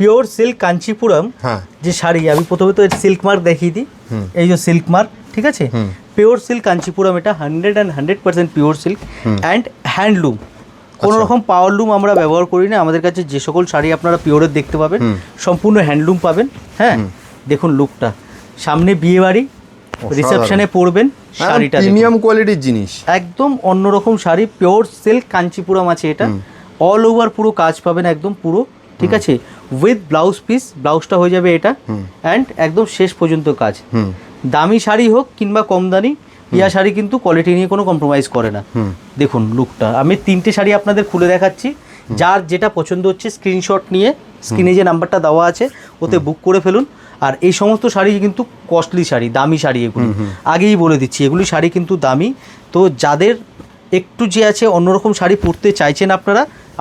Pure silk Kanchipuram যে শাড়ি, আমি প্রথমে তো এর সিল্ক মার্ক দেখিয়ে দিই, এই যে সিল্ক মার্ক, ঠিক আছে, পিওর সিল্ক কাঞ্চিপুরম, এটা 100% পিওর সিল্ক অ্যান্ড হ্যান্ডলুম, কোনো রকম পাওয়ারলুম আমরা ব্যবহার করি না। আমাদের কাছে যে সকল শাড়ি আপনারা পিওরের দেখতে পাবেন সম্পূর্ণ হ্যান্ডলুম পাবেন। হ্যাঁ, দেখুন লুকটা, সামনে বিয়ে বাড়ি রিসেপশনে পরবেন শাড়িটা, প্রিমিয়াম কোয়ালিটির জিনিস, একদম অন্যরকম শাড়ি, পিওর সিল্ক কাঞ্চিপুরম আছে এটা, অল ওভার পুরো কাজ পাবেন একদম পুরো, ঠিক আছে, উইথ ব্লাউজ পিস, ব্লাউজটা হয়ে যাবে এটা, অ্যান্ড একদম শেষ পর্যন্ত কাজ। দামি শাড়ি হোক কিংবা কম দামি, পিয়া শাড়ি কিন্তু কোয়ালিটি নিয়ে কোনো কম্প্রোমাইজ করে না। দেখুন লুকটা, আমি 3টে শাড়ি আপনাদের খুলে দেখাচ্ছি, যার যেটা পছন্দ হচ্ছে স্ক্রিনশট নিয়ে স্ক্রিনে যে নাম্বারটা দেওয়া আছে ওতে বুক করে ফেলুন। আর এই সমস্ত শাড়ি কিন্তু কস্টলি শাড়ি, দামি শাড়ি, এগুলি আগেই বলে দিচ্ছি, এগুলি শাড়ি কিন্তু দামি। তো যাদের একটু যে আছে অন্যরকম শাড়ি পরতে চাইছেন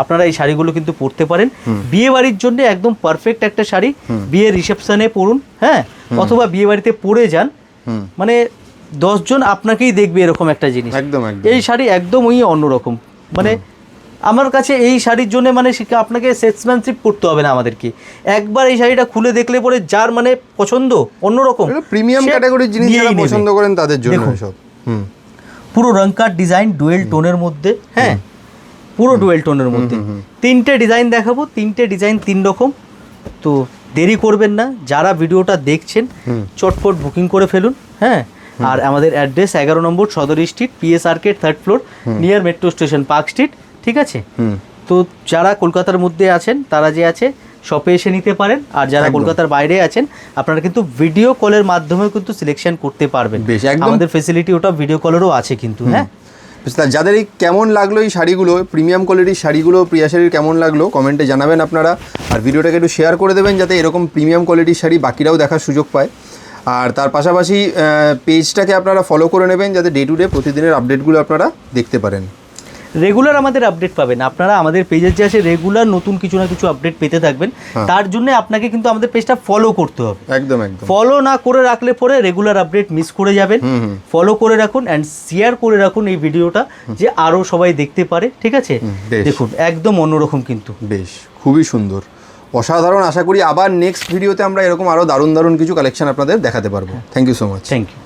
আপনারা এই শাড়িগুলো কিন্তু পরতে পারেন। বিয়ে বাড়ির জন্য একদম পারফেক্ট একটা শাড়ি, বিয়ের রিসেপশনে পরুন, হ্যাঁ, অথবা বিয়ে বাড়িতে পরে যান, মানে 10 জন আপনাকেই দেখবে এরকম একটা জিনিস। একদম এই শাড়ি একদম ওই অন্যরকম, মানে আমার কাছে এই শাড়ির জন্য মানে আপনাকে সেলসম্যানশিপ করতে হবে না আমাদেরকে, একবার এই শাড়িটা খুলে দেখলে পরে যার মানে পছন্দ অন্যরকম প্রিমিয়াম ক্যাটাগরির জিনিস যারা পছন্দ করেন তাদের জন্য সব। পুরো রংকার ডিজাইন ডুয়েল টোনের মধ্যে, হ্যাঁ, পুরো ডুয়েল টোনের মধ্যে 3টে ডিজাইন দেখাবো, 3টে ডিজাইন 3 রকম। তো দেরি করবেন না, যারা ভিডিওটা দেখছেন চটপট বুকিং করে ফেলুন। হ্যাঁ, আর আমাদের অ্যাড্রেস 11 নম্বর সদর street, PS arcade, 3rd floor, near metro station, park street, ঠিক আছে। তো যারা কলকাতার মধ্যে আছেন তারা যে আছে শপে এসে নিতে পারেন, আর যারা কলকাতার বাইরে আছেন আপনারা কিন্তু ভিডিও কলের মাধ্যমে কিন্তু সিলেকশন করতে পারবেন, আমাদের ফেসিলিটি ওটা ভিডিও কলেরও আছে কিন্তু। হ্যাঁ, যাদের এই কেমন লাগলো এই শাড়িগুলো, প্রিমিয়াম কোয়ালিটির শাড়িগুলো, প্রিয়া শাড়ির কেমন লাগলো কমেন্টে জানাবেন আপনারা, আর ভিডিওটাকে একটু শেয়ার করে দেবেন যাতে এরকম প্রিমিয়াম কোয়ালিটির শাড়ি বাকিরাও দেখার সুযোগ পায়। আর তার পাশাপাশি পেজটাকে আপনারা ফলো করে নেবেন যাতে ডে টু ডে প্রতিদিনের আপডেটগুলো আপনারা দেখতে পারেন। রেগুলার আমাদের আপডেট পাবেন আপনারা, আমাদের পেজের যে আছে রেগুলার নতুন কিছু না কিছু আপডেট পেতে থাকবেন। তার জন্য আপনাকে কিন্তু আমাদের পেজটা ফলো করতে হবে, একদম। ফলো না করে রাখলে পরে রেগুলার আপডেট মিস করে যাবেন। ফলো করে রাখুন অ্যান্ড শেয়ার করে রাখুন এই ভিডিওটা, যে আরও সবাই দেখতে পারে, ঠিক আছে। দেখুন একদম অন্যরকম কিন্তু, বেশ খুবই সুন্দর, অসাধারণ। আশা করি আবার নেক্সট ভিডিওতে আমরা এরকম আরও দারুণ কিছু কালেকশন আপনাদের দেখাতে পারবো। Thank you so much. Thank you.